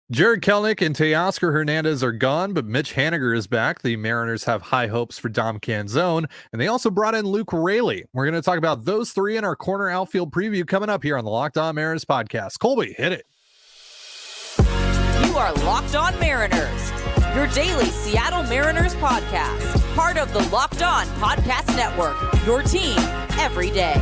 Jared Kelnick and Teoscar Hernandez are gone, but Mitch Haniger is back. The Mariners have high hopes for Dom Canzone, and they also brought in Luke Raley. We're going to talk about those three in our corner outfield preview coming up here on the Locked On Mariners podcast. Colby, hit it. You are Locked On Mariners, your daily Seattle Mariners podcast, part of the Locked On Podcast Network, your team every day.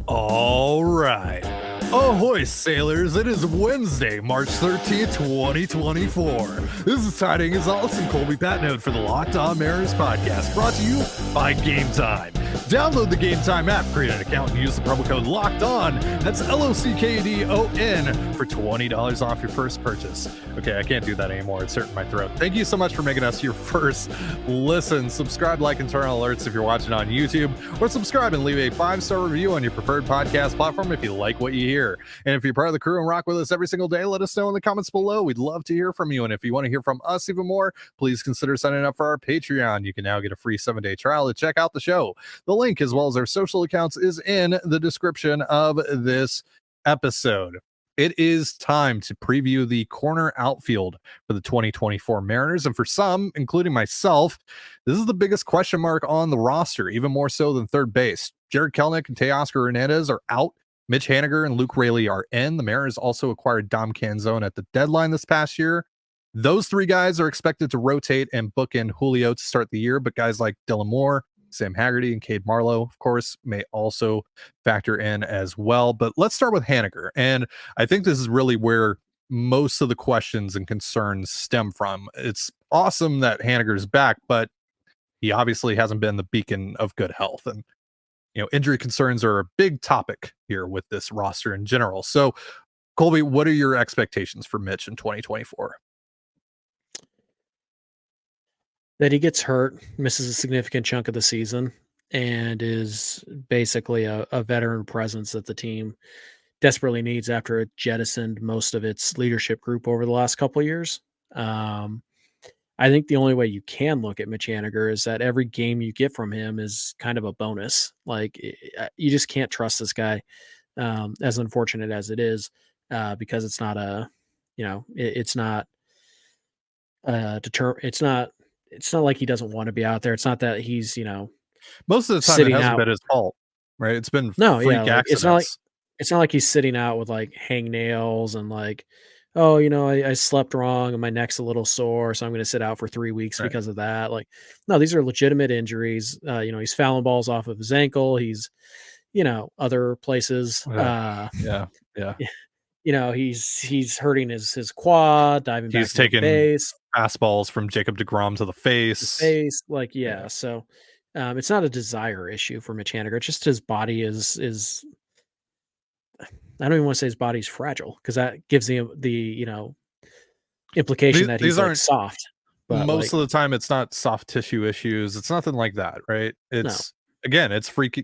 All right. Ahoy, sailors. It is Wednesday, March 13th, 2024. This is Tiding as Allison Colby Patnode for the Locked On Mariners podcast, brought to you by Gametime. Download the Gametime app, create an account, and use the promo code Locked On. That's LOCKEDON for $20 off your first purchase. Okay, I can't do that anymore. It's hurting my throat. Thank you so much for making us your first listen. Subscribe, like, and turn on alerts if you're watching on YouTube, or subscribe and leave a 5-star review on your preferred podcast platform if you like what you hear. And if you're part of the crew and rock with us every single day, let us know in the comments below. We'd love to hear from you. And if you want to hear from us even more, please consider signing up for our Patreon. You can now get a free 7-day trial to check out the show. The link, as well as our social accounts, is in the description of this episode. It is time to preview the corner outfield for the 2024 Mariners. And for some, including myself, this is the biggest question mark on the roster, even more so than third base. Jared Kelnick and Teoscar Hernandez are out. Mitch Haniger and Luke Raley are in. The Mariners also acquired Dom Canzone at the deadline this past year. Those three guys are expected to rotate and book in Julio to start the year, but guys like Dylan Moore, Sam Haggerty, and Cade Marlowe, of course, may also factor in as well. But let's start with Haniger. And I think this is really where most of the questions and concerns stem from. It's awesome that Haniger is back, but he obviously hasn't been the beacon of good health. And injury concerns are a big topic here with this roster in general. So, Colby, what are your expectations for Mitch in 2024? That he gets hurt, misses a significant chunk of the season, and is basically a veteran presence that the team desperately needs after it jettisoned most of its leadership group over the last couple of years. I think the only way you can look at Mitch Haniger is that every game you get from him is kind of a bonus. Like, you just can't trust this guy, as unfortunate as it is, because it's not it's not it's not like he doesn't want to be out there. It's not that he's, most of the time it hasn't been his fault, right? It's been freak accidents. It's not like he's sitting out with like hangnails and like, oh, I slept wrong and my neck's a little sore, so I'm going to sit out for 3 weeks because of that. Like, no, these are legitimate injuries. He's fouling balls off of his ankle. He's, other places. Yeah. He's hurting his quad, diving back to the base. Fastballs from Jacob deGrom to the face. So it's not a desire issue for Mitch Haniger. It's just his body is I don't even want to say his body's fragile, because that gives the implication that he's like soft. But most of the time, it's not soft tissue issues. It's nothing like that, right? It's freak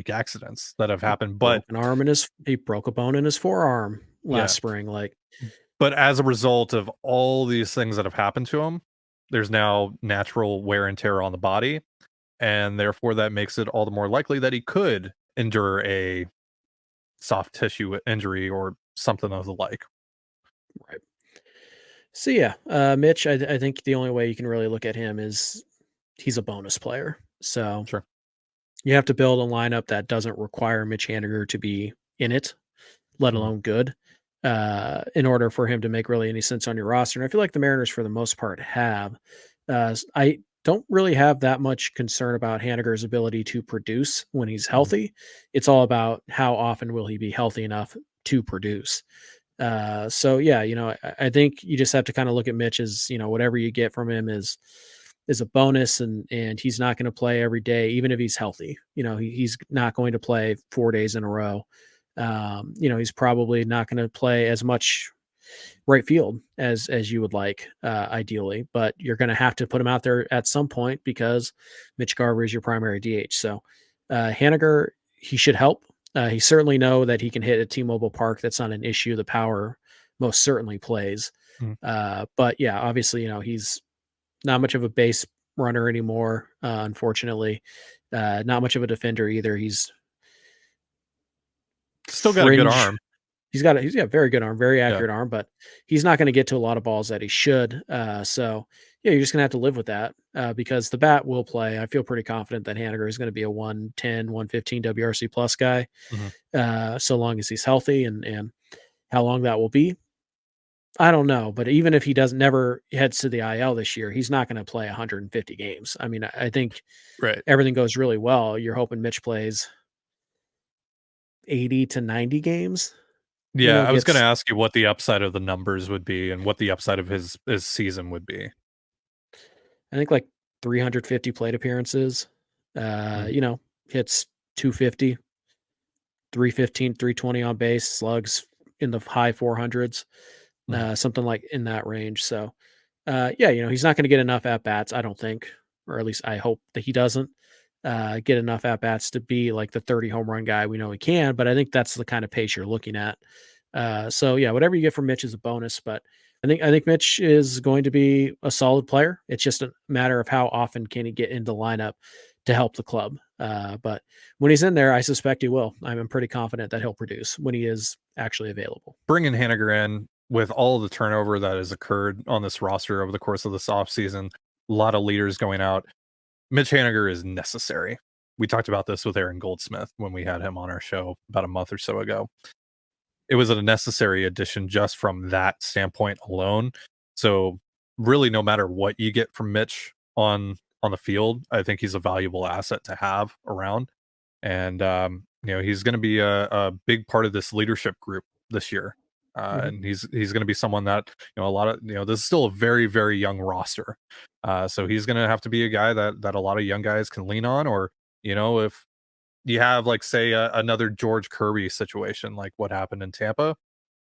accidents that have happened. But he broke a bone in his forearm last spring. But as a result of all these things that have happened to him, there's now natural wear and tear on the body, and therefore that makes it all the more likely that he could endure a soft tissue injury or something of the like. Right. So Mitch, I think the only way you can really look at him is he's a bonus player. So sure, you have to build a lineup that doesn't require Mitch Haniger to be in it, let alone good, in order for him to make really any sense on your roster. And I feel like the Mariners, for the most part, have. I don't really have that much concern about Haniger's ability to produce when he's healthy. It's all about how often will he be healthy enough to produce. I think you just have to kind of look at Mitch as, whatever you get from him is a bonus, and he's not going to play every day, even if he's healthy. He's not going to play 4 days in a row. He's probably not going to play as much right field as you would like, ideally, but you're going to have to put him out there at some point because Mitch Garver is your primary DH. So Haniger, he should help. He certainly know that he can hit at T-Mobile Park. That's not an issue. The power most certainly plays. But obviously, he's not much of a base runner anymore. Unfortunately, not much of a defender either. He's still got a good arm. He's got a very good arm, very accurate arm, but he's not going to get to a lot of balls that he should. So yeah, you're just going to have to live with that because the bat will play. I feel pretty confident that Haniger is going to be a 110, 115 WRC plus guy, so long as he's healthy, and how long that will be, I don't know. But even if he never heads to the IL this year, he's not going to play 150 games. I mean, I think everything goes really well. You're hoping Mitch plays 80 to 90 games. Yeah, I was going to ask you what the upside of the numbers would be and what the upside of his season would be. I think like 350 plate appearances, hits 250, 315, 320 on base, slugs in the high 400s, something like in that range. So, he's not going to get enough at bats, I don't think, or at least I hope that he doesn't get enough at bats to be like the 30 home run guy we know he can. But I think that's the kind of pace you're looking at. Whatever you get from Mitch is a bonus, but I think Mitch is going to be a solid player. It's just a matter of how often can he get into the lineup to help the club. But when he's in there, I suspect he will. I'm pretty confident that he'll produce when he is actually available. Bringing Haniger in with all the turnover that has occurred on this roster over the course of this offseason, a lot of leaders going out. Mitch Haniger is necessary. We talked about this with Aaron Goldsmith when we had him on our show about a month or so ago. It was a necessary addition just from that standpoint alone. So really, no matter what you get from Mitch on the field, I think he's a valuable asset to have around. And, he's going to be a big part of this leadership group this year. And he's going to be someone that, this is still a very, very young roster. So he's going to have to be a guy that a lot of young guys can lean on, or, if you have like, say, another George Kirby situation, like what happened in Tampa,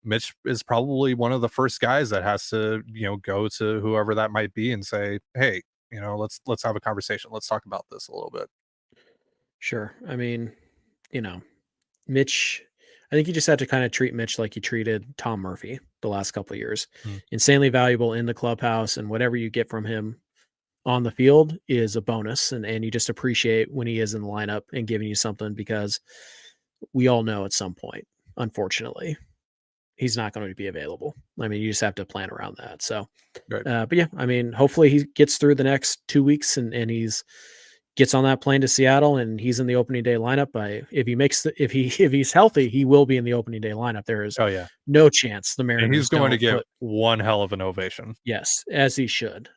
Mitch is probably one of the first guys that has to, go to whoever that might be and say, hey, let's have a conversation. Let's talk about this a little bit. Sure. I mean, Mitch, I think you just had to kind of treat Mitch like you treated Tom Murphy the last couple of years. Insanely valuable in the clubhouse, and whatever you get from him on the field is a bonus. And you just appreciate when he is in the lineup and giving you something, because we all know at some point, unfortunately, he's not going to be available. I mean, you just have to plan around that. So, but yeah, I mean, hopefully he gets through the next 2 weeks and gets on that plane to Seattle and he's in the opening day lineup. If he's healthy, he will be in the opening day lineup. There is no chance the Mariners. And he's going to get one hell of an ovation. Yes, as he should.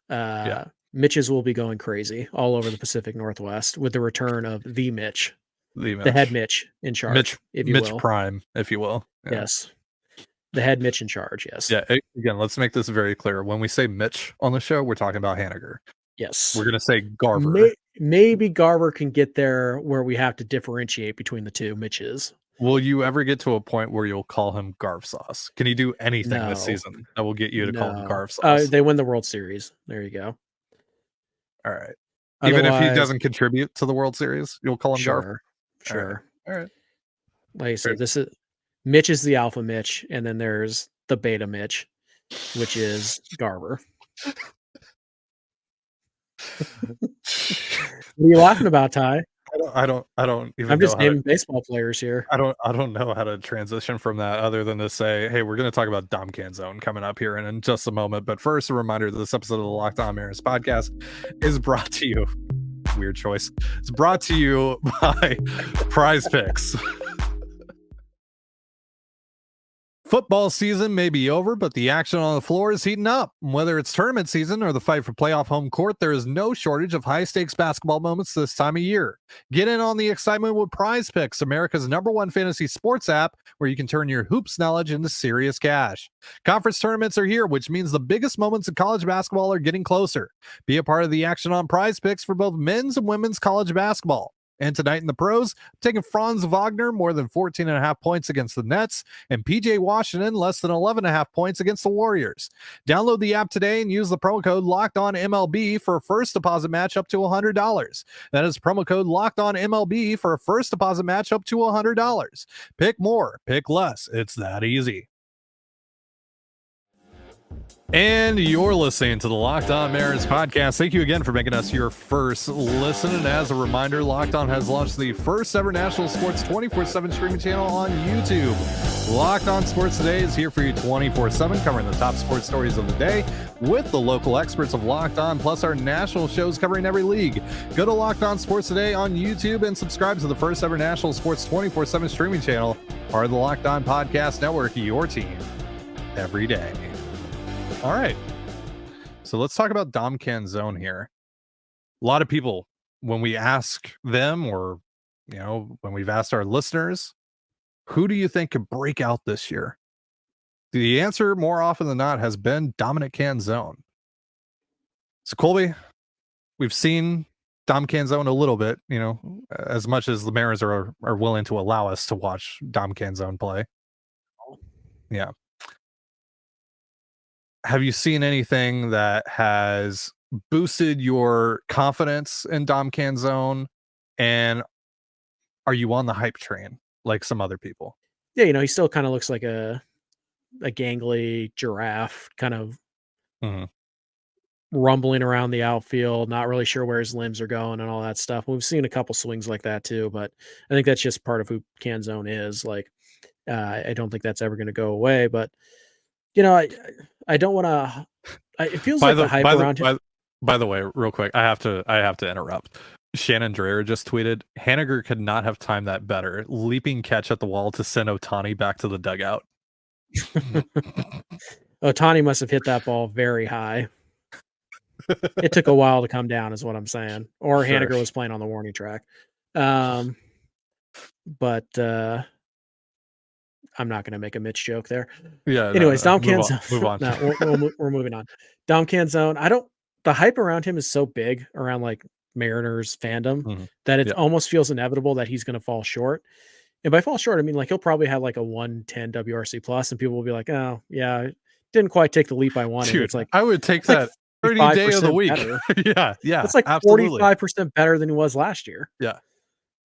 Mitches will be going crazy all over the Pacific Northwest with the return of the Mitch, the head Mitch in charge, Mitch Prime, if you will. Yeah. Yes. The head Mitch in charge, yes. Yeah, again, let's make this very clear. When we say Mitch on the show, we're talking about Haniger. Yes. We're going to say Garver. Maybe Garver can get there where we have to differentiate between the two Mitches. Will you ever get to a point where you'll call him Garv Sauce? Can he do anything this season that will get you to call him Garv Sauce? They win the World Series. There you go. All right. Even if he doesn't contribute to the World Series, you'll call him Garv? Sure. All right. Like I said, Mitch is the alpha Mitch, and then there's the beta Mitch, which is Garver. What are you laughing about, Ty? I don't even. I'm just naming baseball players here. I don't know how to transition from that other than to say, hey, we're going to talk about Dom Canzone coming up here in just a moment. But first, a reminder that this episode of the Locked On Mariners podcast is brought to you. Weird choice. It's brought to you by PrizePicks. Football season may be over, but the action on the floor is heating up. Whether it's tournament season or the fight for playoff home court, there is no shortage of high-stakes basketball moments this time of year. Get in on the excitement with PrizePicks, America's #1 fantasy sports app, where you can turn your hoops knowledge into serious cash. Conference tournaments are here, which means the biggest moments in college basketball are getting closer. Be a part of the action on PrizePicks for both men's and women's college basketball. And tonight in the pros, I'm taking Franz Wagner more than 14.5 points against the Nets, and PJ Washington less than 11.5 points against the Warriors. Download the app today and use the promo code LOCKEDONMLB for a first deposit match up to $100. That is promo code LOCKEDONMLB for a first deposit match up to $100. Pick more, pick less. It's that easy. And you're listening to the Locked On Mariners podcast. Thank you again for making us your first listen. And as a reminder, Locked On has launched the first ever national sports 24/7 streaming channel on YouTube. Locked On Sports Today is here for you 24/7, covering the top sports stories of the day with the local experts of Locked On, plus our national shows covering every league. Go to Locked On Sports Today on YouTube and subscribe to the first ever national sports 24/7 streaming channel, part of the Locked On Podcast Network, your team every day. All right. So let's talk about Dom Canzone here. A lot of people, when we ask them or, when we've asked our listeners, who do you think could break out this year? The answer more often than not has been Dominic Canzone. So Colby, we've seen Dom Canzone a little bit, as much as the Mariners are willing to allow us to watch Dom Canzone play. Yeah. Have you seen anything that has boosted your confidence in Dom Canzone? And are you on the hype train like some other people? Yeah, he still kind of looks like a gangly giraffe, kind of rumbling around the outfield, not really sure where his limbs are going and all that stuff. We've seen a couple swings like that too, but I think that's just part of who Canzone is. Like, I don't think that's ever going to go away, but I don't want to. It feels like the hype around him. By the way, real quick, I have to interrupt. Shannon Dreyer just tweeted, Haniger could not have timed that better. Leaping catch at the wall to send Ohtani back to the dugout. Ohtani must have hit that ball very high. It took a while to come down, is what I'm saying. Or sure. Haniger was playing on the warning track. But I'm not going to make a Mitch joke there. Yeah. Anyways, Dom Canzone. Move on. No, we're moving on. Dom Canzone. The hype around him is so big around like Mariners fandom that it almost feels inevitable that he's going to fall short. And by fall short, I mean like he'll probably have like a 110 WRC plus, and people will be like, "Oh, yeah, didn't quite take the leap I wanted." Dude, it's like I would take that 30 day of the week. yeah, it's like absolutely. 45% better than he was last year. Yeah,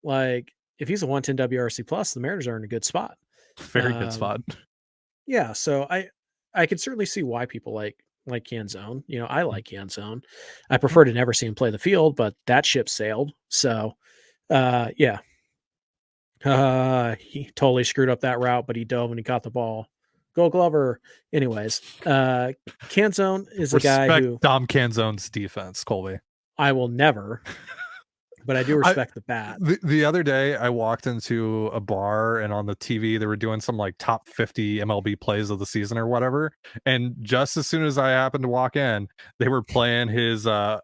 like if he's a 110 WRC plus, the Mariners are in a good spot. Very good spot. Yeah, so I could certainly see why people like Canzone. I like Canzone. I prefer to never see him play the field, but that ship sailed. So, yeah. He totally screwed up that route, but he dove and he caught the ball. Go Glover. Anyways, Canzone is a guy who Dom Canzone's defense, Colby. I will never. But I do respect the bat. The other day, I walked into a bar and on the TV, they were doing some like top 50 MLB plays of the season or whatever. And just as soon as I happened to walk in, they were playing his the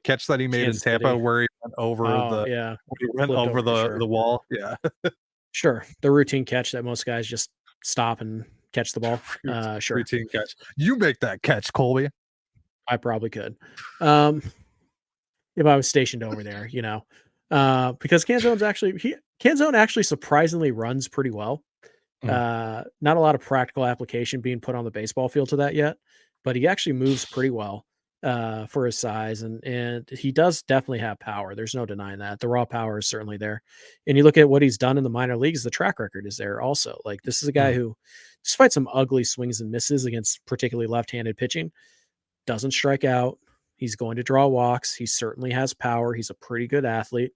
catch that he made in Tampa City, where he went over the wall. Yeah, sure. The routine catch that most guys just stop and catch the ball. Sure, routine catch. You make that catch, Colby. I probably could. If I was stationed over there, because Canzone actually surprisingly runs pretty well. Not a lot of practical application being put on the baseball field to that yet, but he actually moves pretty well for his size, and he does definitely have power. There's no denying that. The raw power is certainly there. And you look at what he's done in the minor leagues, the track record is there also. Like this is a guy who, despite some ugly swings and misses against particularly left-handed pitching, doesn't strike out. He's going to draw walks. He certainly has power. He's a pretty good athlete.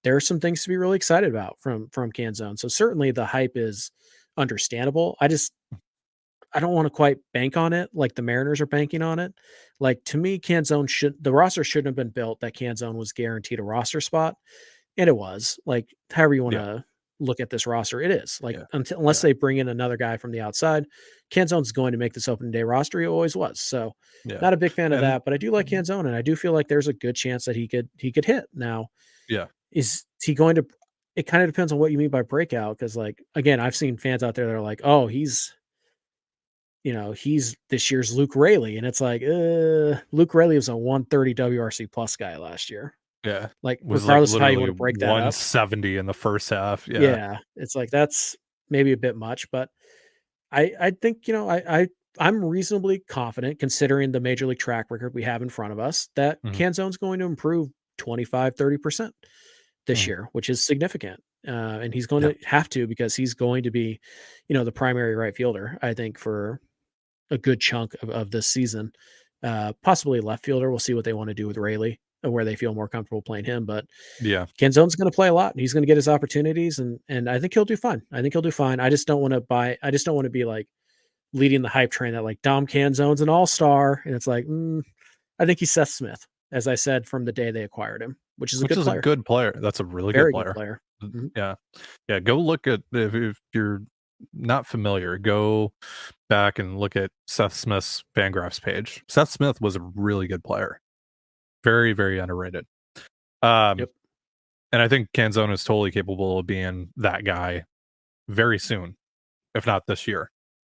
There are some things to be really excited about from Canzone. So certainly the hype is understandable. I don't want to quite bank on it like the Mariners are banking on it. Like to me, the roster shouldn't have been built that Canzone was guaranteed a roster spot. And it was. Like however you want to look at this roster, it is. Like unless they bring in another guy from the outside, Canzone's going to make this opening day roster. He always was. So not a big fan of that, but I do like Canzone, and I do feel like there's a good chance that he could hit. Now, is he going to? It kind of depends on what you mean by breakout, because like again, I've seen fans out there that are like, oh, he's this year's Luke Raley, and it's like, Luke Raley was a 130 WRC plus guy last year. Yeah, like regardless of how you want to break that 170 in the first half. Yeah, it's like that's maybe a bit much, but I think I'm reasonably confident, considering the major league track record we have in front of us, that Canzone's going to improve 25-30% this year, which is significant. And he's going to have to, because he's going to be, the primary right fielder, I think, for a good chunk of this season. Possibly left fielder. We'll see what they want to do with Raley and where they feel more comfortable playing him. But Yeah. Canzone's going to play a lot. He's going to get his opportunities, and I think he'll do fine. I think he'll do fine. I just don't want to be like leading the hype train that like Dom Canzone's an all-star, and it's like I think he's Seth Smith, as I said from the day they acquired him, which is a good player. That's a really Very good good player. player. Mhm. Yeah. Go look at if you're not familiar, go back and look at Seth Smith's Fangraphs page. Seth Smith was a really good player. Very, very underrated. Yep. And I think Canzone is totally capable of being that guy very soon, if not this year.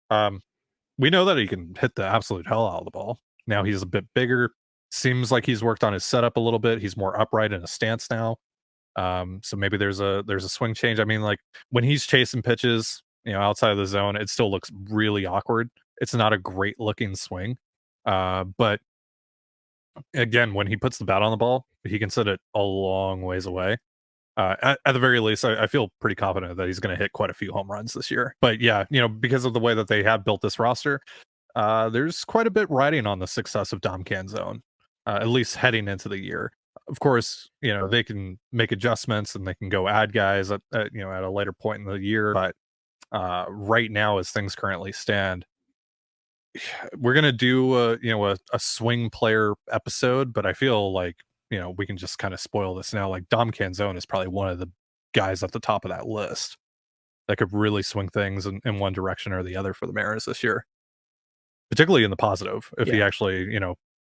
We know that he can hit the absolute hell out of the ball. Now he's a bit bigger. Seems like he's worked on his setup a little bit. He's more upright in his stance now. So maybe there's a swing change. I mean, like when he's chasing pitches, outside of the zone, it still looks really awkward. It's not a great looking swing. But again, when he puts the bat on the ball, he can set it a long ways away. At the very least, I feel pretty confident that he's going to hit quite a few home runs this year. But yeah, because of the way that they have built this roster, there's quite a bit riding on the success of Dom Canzone, at least heading into the year. Of course, they can make adjustments and they can go add guys at a later point in the year. But right now, as things currently stand, we're gonna do a swing player episode, but I feel like we can just kind of spoil this now. Like Dom Canzone is probably one of the guys at the top of that list that could really swing things in one direction or the other for the Mariners this year, particularly in the positive. If he actually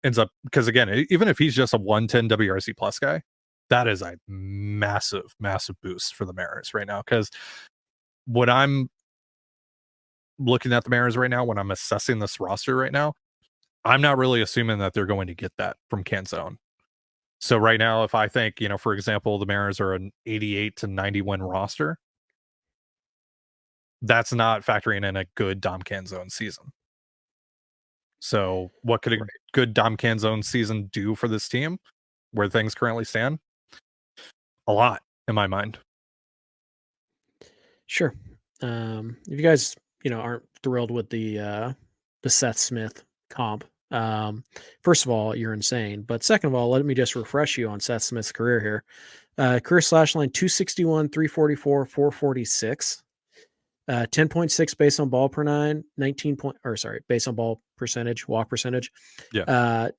ends up, because again, even if he's just a 110 WRC plus guy, that is a massive boost for the Mariners right now. Because what I'm looking at the Mariners right now, when I'm assessing this roster right now, I'm not really assuming that they're going to get that from Canzone. So right now, if I think, for example, the Mariners are an 88 to 90 win roster, that's not factoring in a good Dom Canzone season. So what could a good Dom Canzone season do for this team where things currently stand? A lot, in my mind. Sure. If you guys, aren't thrilled with the Seth Smith comp, first of all, you're insane. But second of all, let me just refresh you on Seth Smith's career here. Career slash line 261, 344, 446. 10.6 base on ball per nine, base on ball percentage, walk percentage. Yeah.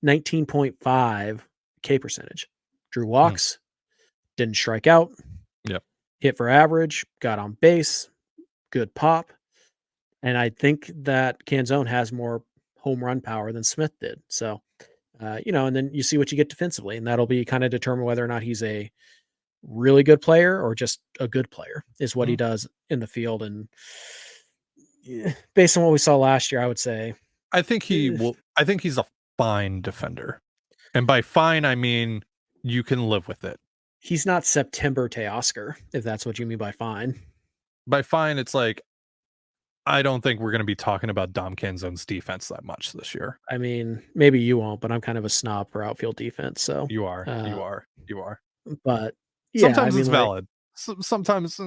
19.5 K percentage. Drew walks, didn't strike out. Yep. Hit for average, got on base, good pop. And I think that Canzone has more home run power than Smith did. So, and then you see what you get defensively, and that'll be kind of determine whether or not he's a really good player or just a good player is what he does in the field. And based on what we saw last year, I would say I think he's a fine defender. And by fine, I mean you can live with it. He's not September Teoscar, if that's what you mean by fine. By fine, it's like, I don't think we're going to be talking about Dom Canzone's defense that much this year. I mean, maybe you won't, but I'm kind of a snob for outfield defense. So you are. But yeah, sometimes it's valid. Sometimes.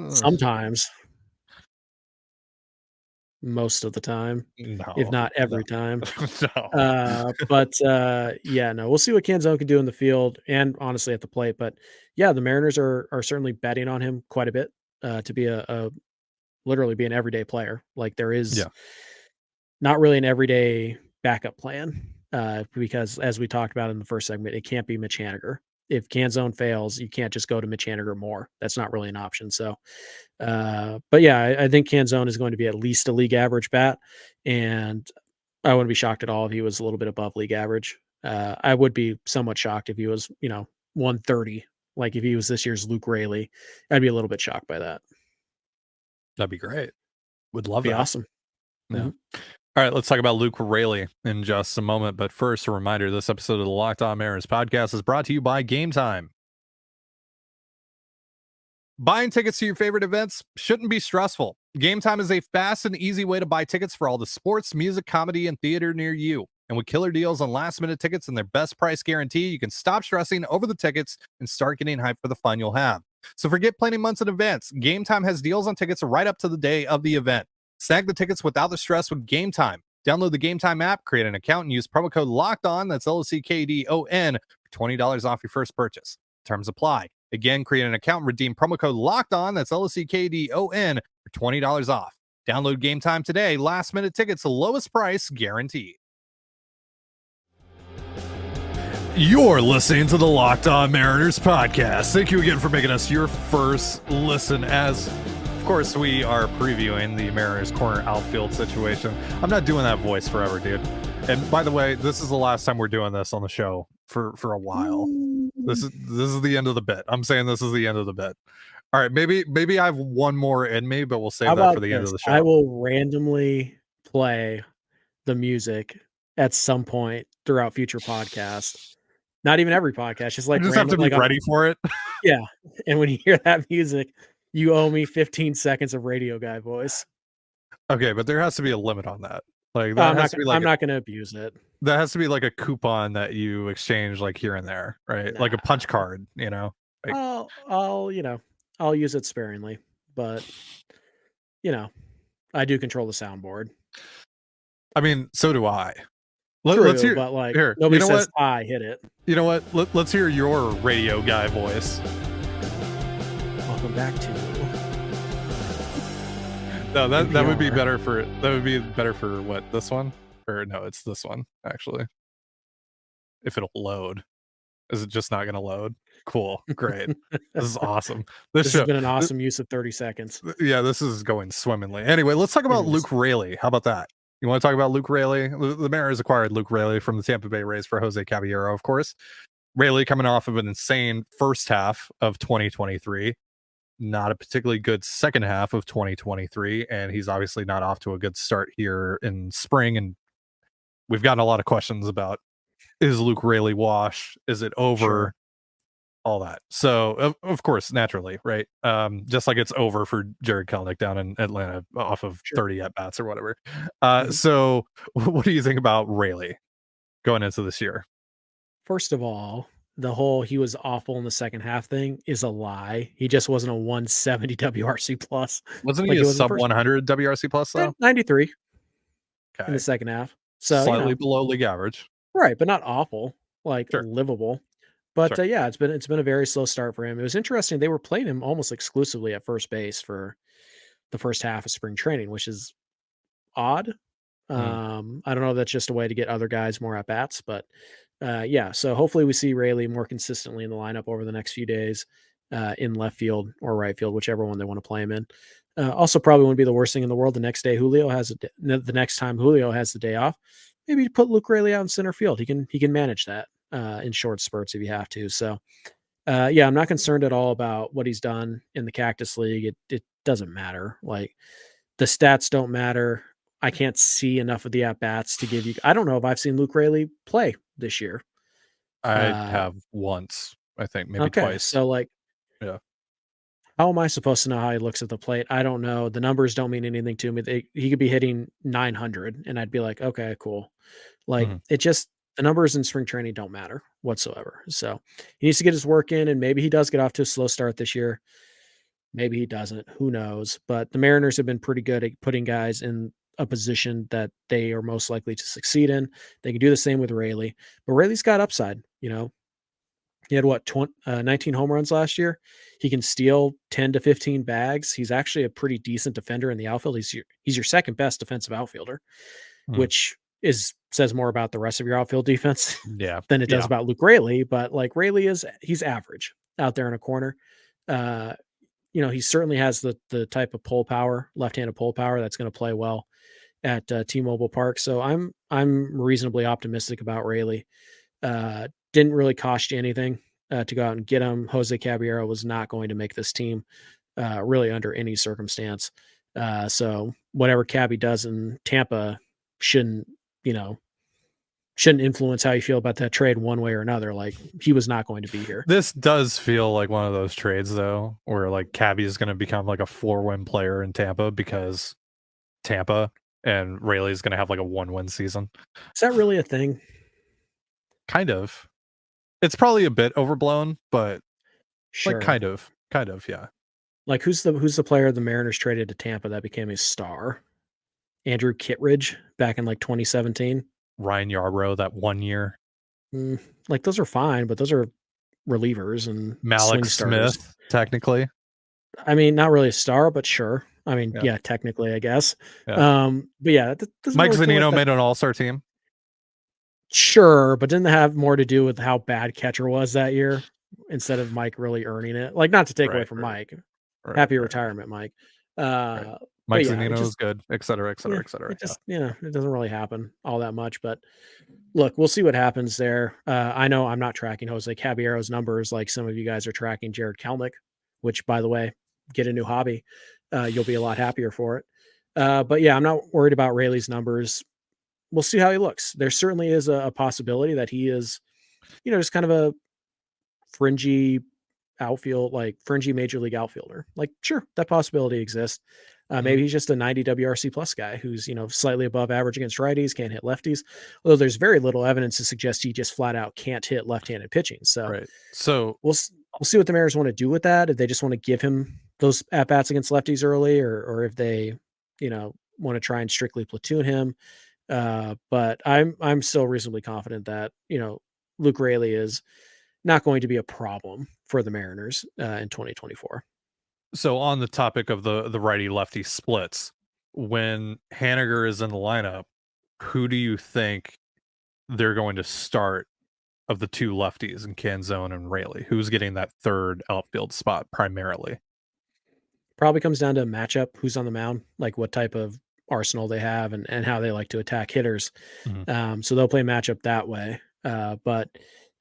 Most of the time, no, if not every time. No. But we'll see what Canzone can do in the field and honestly at the plate. But yeah, the Mariners are certainly betting on him quite a bit to be literally be an everyday player. Like there is not really an everyday backup plan because as we talked about in the first segment, it can't be Mitch Haniger. If Canzone fails, you can't just go to Mitch Haniger more. That's not really an option. So, but yeah, I think Canzone is going to be at least a league average bat, and I wouldn't be shocked at all if he was a little bit above league average. I would be somewhat shocked if he was, 130, like if he was this year's Luke Raley. I'd be a little bit shocked by that. That'd be great. Would love that. Be awesome. Yeah. Mm-hmm. All right, let's talk about Luke Raley in just a moment. But first, a reminder, this episode of the Locked On Mariners podcast is brought to you by Gametime. Buying tickets to your favorite events shouldn't be stressful. Gametime is a fast and easy way to buy tickets for all the sports, music, comedy, and theater near you. And with killer deals on last-minute tickets and their best price guarantee, you can stop stressing over the tickets and start getting hyped for the fun you'll have. So forget planning months in advance. Gametime has deals on tickets right up to the day of the event. Snag the tickets without the stress with Gametime. Download the Gametime app, create an account, and use promo code LOCKEDON, that's LOCKDON, for $20 off your first purchase. Terms apply. Again, create an account and redeem promo code LOCKEDON, that's LOCKDON, for $20 off. Download Gametime today. Last minute tickets, lowest price guaranteed. You're listening to the Locked On Mariners podcast. Thank you again for making us your first listen, as of course we are previewing the Mariners corner outfield situation. I'm not doing that voice forever, dude. And by the way, this is the last time we're doing this on the show for a while. This is the end of the bit. I'm saying this is the end of the bit. All right, maybe I have one more in me, but we'll save that for the end of the show. I will randomly play the music at some point throughout future podcasts. Not even every podcast, just like I just have to be ready for it. Yeah, and when you hear that music, you owe me 15 seconds of radio guy voice. Okay, but there has to be a limit on that. Like that I'm not going to abuse it. That has to be like a coupon that you exchange like here and there, right? Like a punch card, you know. Like, I'll use it sparingly, but I do control the soundboard. I mean, so do I. Let's hear, but like here, nobody says I hit it. You know what? Let's hear your radio guy voice. Welcome back to. No, that would be better for what, this one? Or no, it's this one actually. If it'll load. Is it just not going to load? Cool. Great. This is awesome. This has been an awesome use of 30 seconds. Yeah, this is going swimmingly. Anyway, let's talk about Luke Raley. How about that? You want to talk about Luke Raley? The Mariners acquired Luke Raley from the Tampa Bay Rays for Jose Caballero, of course. Raley coming off of an insane first half of 2023. Not a particularly good second half of 2023. And he's obviously not off to a good start here in spring. And we've gotten a lot of questions about, is Luke Raley wash? Is it over? Sure. All that. So of course, naturally, right? Just like it's over for Jared Kelenic down in Atlanta off of 30 at bats or whatever. So what do you think about Raley going into this year? First of all, the whole he was awful in the second half thing is a lie. He just wasn't a 170 WRC plus. Wasn't he a sub 100 WRC plus though? 93 in the second half. So slightly below league average. Right, but not awful, like livable. But yeah, it's been a very slow start for him. It was interesting. They were playing him almost exclusively at first base for the first half of spring training, which is odd. I don't know if that's just a way to get other guys more at bats, but yeah. So hopefully we see Raley more consistently in the lineup over the next few days in left field or right field, whichever one they want to play him in. Also, probably wouldn't be the worst thing in the world. The next time Julio has the day off, maybe put Luke Raley out in center field. He can manage that in short spurts if you have to. So, yeah, I'm not concerned at all about what he's done in the Cactus League. It doesn't matter. Like the stats don't matter. I can't see enough of the at bats to give you. I don't know if I've seen Luke Raley play this year. I have once, I think, maybe twice. So like, yeah. How am I supposed to know how he looks at the plate? I don't know. The numbers don't mean anything to me. He could be hitting 900 and I'd be like, okay, cool. Like it just, the numbers in spring training don't matter whatsoever. So he needs to get his work in, and maybe he does get off to a slow start this year. Maybe he doesn't. Who knows? But the Mariners have been pretty good at putting guys in a position that they are most likely to succeed in. They can do the same with Raley, but Raley's got upside. You know, he had 19 home runs last year. He can steal 10 to 15 bags. He's actually a pretty decent defender in the outfield. He's your second best defensive outfielder, which says more about the rest of your outfield defense than it does about Luke Raley. But like Raley he's average out there in a corner. You know, he certainly has the type of pull power, left-handed pull power that's going to play well at T-Mobile Park. So I'm reasonably optimistic about Raley. Didn't really cost you anything to go out and get him. Jose Caballero was not going to make this team really under any circumstance. So whatever Cabby does in Tampa shouldn't influence how you feel about that trade one way or another. Like he was not going to be here. This does feel like one of those trades though, where like Cabby is going to become like a 4-win player in Tampa because Tampa, and Raley is going to have like a 1-win season. Is that really a thing? Kind of. It's probably a bit overblown, but sure. Like kind of, yeah. Like who's the player the Mariners traded to Tampa that became a star? Andrew Kittredge back in like 2017. Ryan Yarbrough that 1 year. Like those are fine, but those are relievers and Malik swing starters. Smith, technically. I mean, not really a star, but sure. I mean, Yeah. yeah, technically, I guess. Yeah. But yeah, that doesn't Mike really feel like Zunino that. made an all-star team. Sure, but didn't that have more to do with how bad catcher was that year instead of Mike really earning it? Like, not to take away from Mike. Happy retirement, Mike. Mike But yeah, Zunino is good, et cetera, et cetera, yeah, et cetera. it just, it doesn't really happen all that much. But look, we'll see what happens there. I know I'm not tracking Jose Caballero's numbers like some of you guys are tracking Jared Kelnick, which, by the way, get a new hobby. You'll be a lot happier for it. But yeah, I'm not worried about Raley's numbers. We'll see how he looks. There certainly is a possibility that he is, just kind of a fringy outfield, like fringy major league outfielder. Like, sure, that possibility exists. Maybe he's just a 90 WRC plus guy who's, slightly above average against righties, can't hit lefties. Although there's very little evidence to suggest he just flat out can't hit left-handed pitching. So we'll see what the Mariners want to do with that. If they just want to give him those at bats against lefties early, or if they, want to try and strictly platoon him. But I'm still reasonably confident that, Luke Raley is not going to be a problem for the Mariners in 2024. So on the topic of the righty lefty splits, when Haniger is in the lineup, who do you think they're going to start of the two lefties in Canzone and Raley? Who's getting that third outfield spot primarily? Probably comes down to matchup, who's on the mound, like what type of arsenal they have and how they like to attack hitters. So they'll play matchup that way. But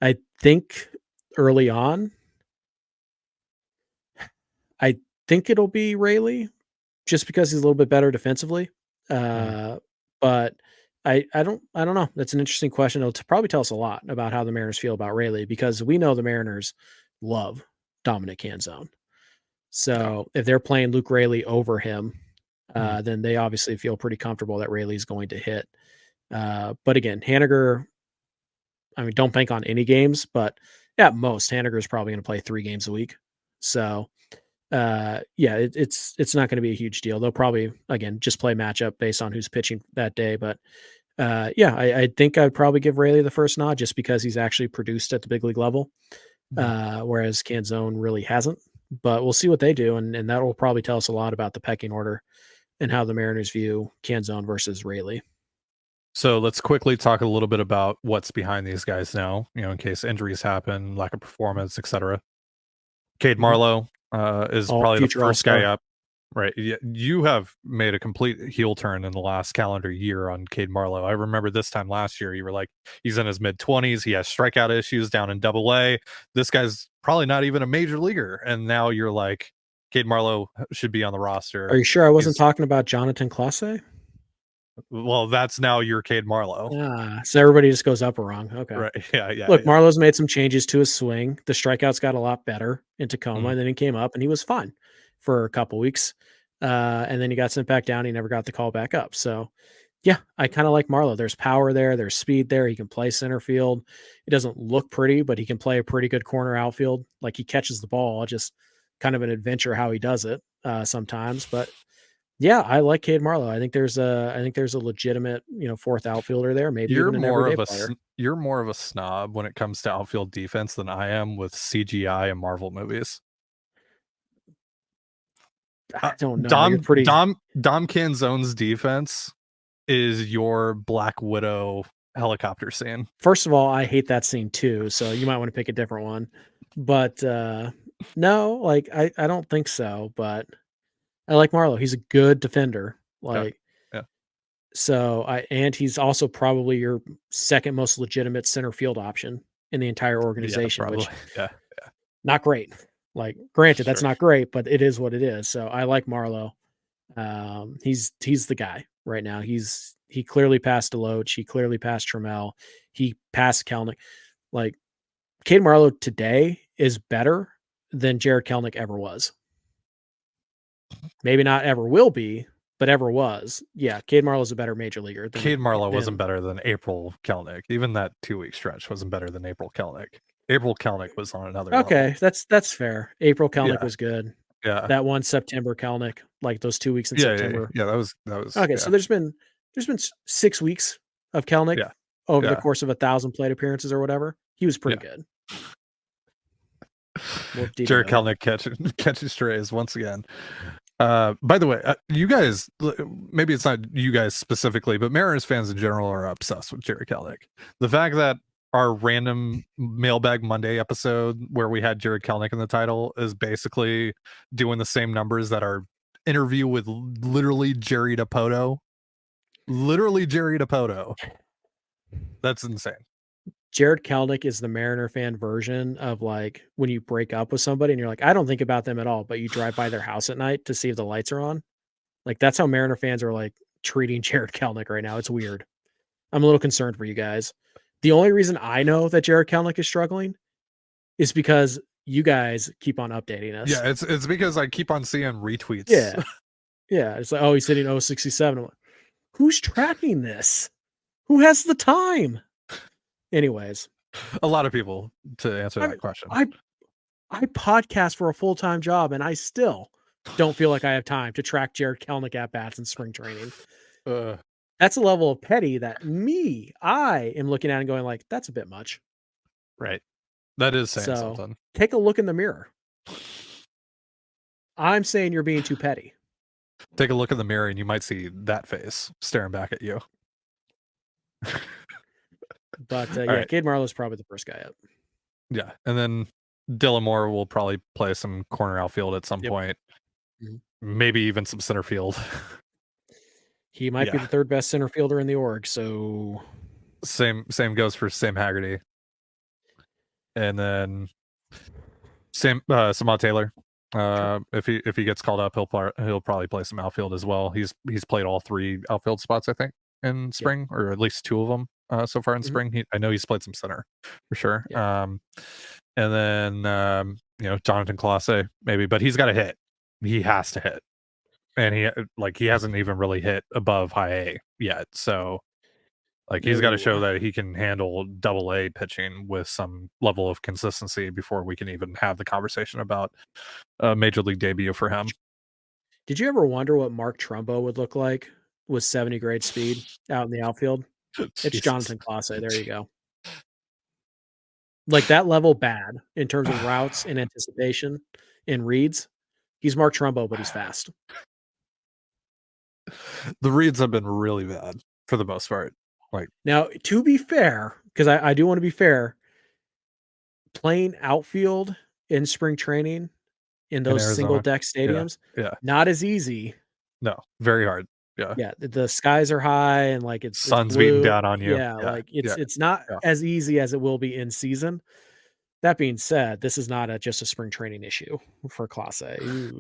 I think early on, I think it'll be Raley just because he's a little bit better defensively. But I don't know. That's an interesting question. It'll probably tell us a lot about how the Mariners feel about Raley, because we know the Mariners love Dominic Canzone. So if they're playing Luke Raley over him, then they obviously feel pretty comfortable that Raley's going to hit. But again, Haniger, I mean, don't bank on any games, but at most, Haniger is probably going to play 3 games a week. So it's not going to be a huge deal. They'll probably, again, just play matchup based on who's pitching that day. But I think I'd probably give Raley the first nod just because he's actually produced at the big league level, whereas Canzone really hasn't. But we'll see what they do, and that will probably tell us a lot about the pecking order and how the Mariners view Canzone versus Raley. So let's quickly talk a little bit about what's behind these guys now, in case injuries happen, lack of performance, etc. Cade Marlowe is probably the first guy up. Right. You have made a complete heel turn in the last calendar year on Cade Marlowe. I remember this time last year, you were like, he's in his mid-20s. He has strikeout issues down in Double-A. This guy's probably not even a major leaguer. And now you're like, Cade Marlowe should be on the roster. Are you sure I wasn't talking about Jonathan Clase? Well, that's now your Cade Marlowe. So everybody just goes up or wrong. Okay. Right. Yeah. Look, Marlowe's made some changes to his swing. The strikeouts got a lot better in Tacoma, and then he came up and he was fine for a couple weeks. And then he got sent back down. He never got the call back up. So yeah, I kind of like Marlowe. There's power there. There's speed there. He can play center field. It doesn't look pretty, but he can play a pretty good corner outfield. Like, he catches the ball, just kind of an adventure how he does it sometimes. But yeah, I like Cade Marlowe. I think there's a legitimate, fourth outfielder there. Maybe you're even an more everyday of player. you're more of a snob when it comes to outfield defense than I am with CGI and Marvel movies. I don't know. Dom Canzone's defense is your Black Widow helicopter scene. First of all, I hate that scene too, so you might want to pick a different one. But no, like I don't think so. But I like Marlowe. He's a good defender. Like, yeah. So and he's also probably your second most legitimate center field option in the entire organization, which not great. Like, granted, that's not great, but it is what it is. So I like Marlowe. He's the guy right now. He clearly passed Deloach. He clearly passed Trammell. He passed Kelnick. Like, Cade Marlowe today is better than Jared Kelnick ever was. Maybe not ever will be, but ever was. Yeah, Cade Marlowe's a better major leaguer. Cade Marlowe wasn't better than April Kelnick. Even that 2-week stretch wasn't better than April Kelnick. April Kelnick was on another level. That's fair. April Kelnick was good. Yeah. That one September Kelnick, like those 2 weeks in September. Yeah. That was Okay, yeah. so there's been 6 weeks of Kelnick Yeah. over the Yeah. course of 1,000 plate appearances or whatever. He was pretty good. Jared Kelnick catching strays once again. By the way, you guys, maybe it's not you guys specifically, but Mariners fans in general are obsessed with Jared Kelnick. The fact that our random Mailbag Monday episode where we had Jared Kelnick in the title is basically doing the same numbers that our interview with literally Jerry Dipoto. That's insane. Jared Kelnick is the Mariner fan version of like when you break up with somebody and you're like, I don't think about them at all, but you drive by their house at night to see if the lights are on. Like that's how Mariner fans are like treating Jared Kelnick right now. It's weird. I'm a little concerned for you guys. The only reason I know that Jared Kelnick is struggling is because you guys keep on updating us. Yeah, it's because I keep on seeing retweets. Yeah. Yeah. It's like, oh, he's hitting 067. I'm like, who's tracking this? Who has the time? Anyways. A lot of people to answer that question. I podcast for a full-time job and I still don't feel like I have time to track Jared Kelnick at bats in spring training. That's a level of petty that I am looking at and going like, that's a bit much. Right. That is saying something. Take a look in the mirror. I'm saying you're being too petty. Take a look in the mirror and you might see that face staring back at you. But right. Cade Marlowe's probably the first guy up. Yeah. And then Dylan Moore will probably play some corner outfield at some point. Mm-hmm. Maybe even some center field. He might be the third best center fielder in the org, so same goes for Sam Haggerty. And then Samad Taylor. If he gets called up, he'll probably play some outfield as well. He's played all 3 outfield spots, I think, in spring, or at least 2 of them so far in spring. I know he's played some center for sure. And then Jonathan Clase maybe, but he's got to hit. He has to hit, and he hasn't even really hit above high A yet. So he's got to show that he can handle AA pitching with some level of consistency before we can even have the conversation about a major league debut for him. Did you ever wonder what Mark Trumbo would look like with 70 grade speed out in the outfield? It's Jonathan Clase. There you go. Like that level bad in terms of routes and anticipation and reads. He's Mark Trumbo, but he's fast. The reads have been really bad for the most part. Now, to be fair, because I do want to be fair, playing outfield in spring training in those single deck stadiums, not as easy. No, very hard. Yeah, the skies are high and it's sun's beating down on you. It's not as easy as it will be in season. That being said, this is not just a spring training issue for Clase.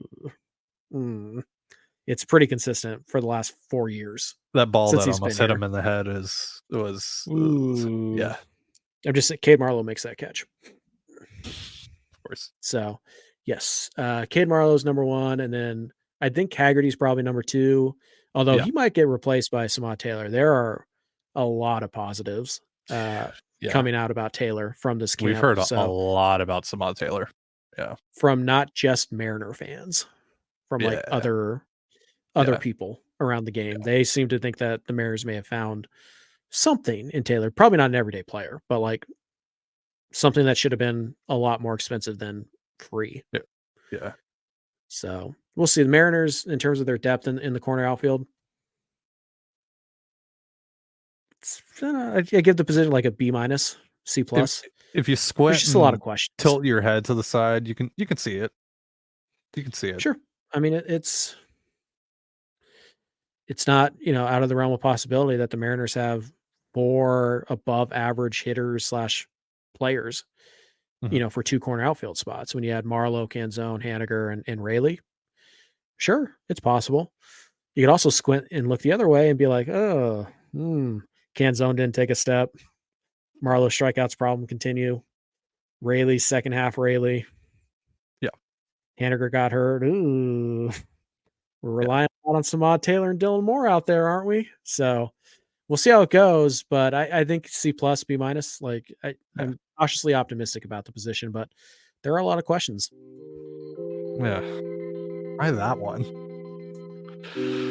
It's pretty consistent for the last 4 years. That ball that almost hit him in the head was I'm just saying Cade Marlowe makes that catch. Of course. So yes, Cade Marlowe's number 1, and then I think Haggerty's probably number 2. Although he might get replaced by Samad Taylor. There are a lot of positives coming out about Taylor from this camp. We've heard a lot about Samad Taylor. Yeah. From not just Mariner fans, from other people around the game. Yeah. They seem to think that the Mariners may have found something in Taylor. Probably not an everyday player, but something that should have been a lot more expensive than free. Yeah. So we'll see. The Mariners, in terms of their depth in the corner outfield, I give the position a B-, C+. If you squint, there's just a lot of questions. Tilt your head to the side, you can see it. You can see it. Sure. I mean, it's not out of the realm of possibility that the Mariners have 4 above average hitters / players. For 2 corner outfield spots. When you had Marlowe, Canzone, Haniger, and Raley, sure, it's possible. You could also squint and look the other way and be like, oh, Canzone didn't take a step. Marlowe strikeouts problem continue. Raley's second half Raley. Yeah. Haniger got hurt. Ooh. We're relying a lot on Samad Taylor and Dylan Moore out there, aren't we? So we'll see how it goes, but I think C+, B-. I'm cautiously optimistic about the position, but there are a lot of questions. Yeah. Try that one.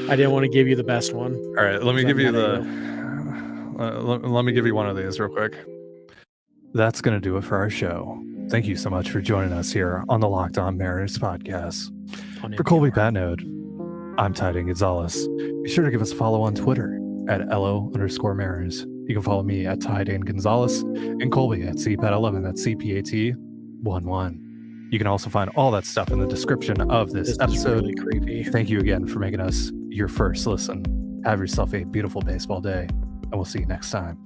I didn't want to give you the best one. All right, let me I'm give you mad the. Let me give you one of these real quick. That's going to do it for our show. Thank you so much for joining us here on the Locked On Mariners podcast. For Colby Patnode, I'm Titan Gonzalez. Be sure to give us a follow on Twitter at LO_Mariners. You can follow me at Titan Gonzalez and Colby at CPAT11. That's CPAT11. You can also find all that stuff in the description of this episode. Really creepy. Thank you again for making us your first listen. Have yourself a beautiful baseball day, and we'll see you next time.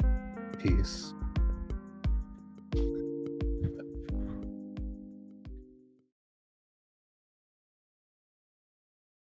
Peace.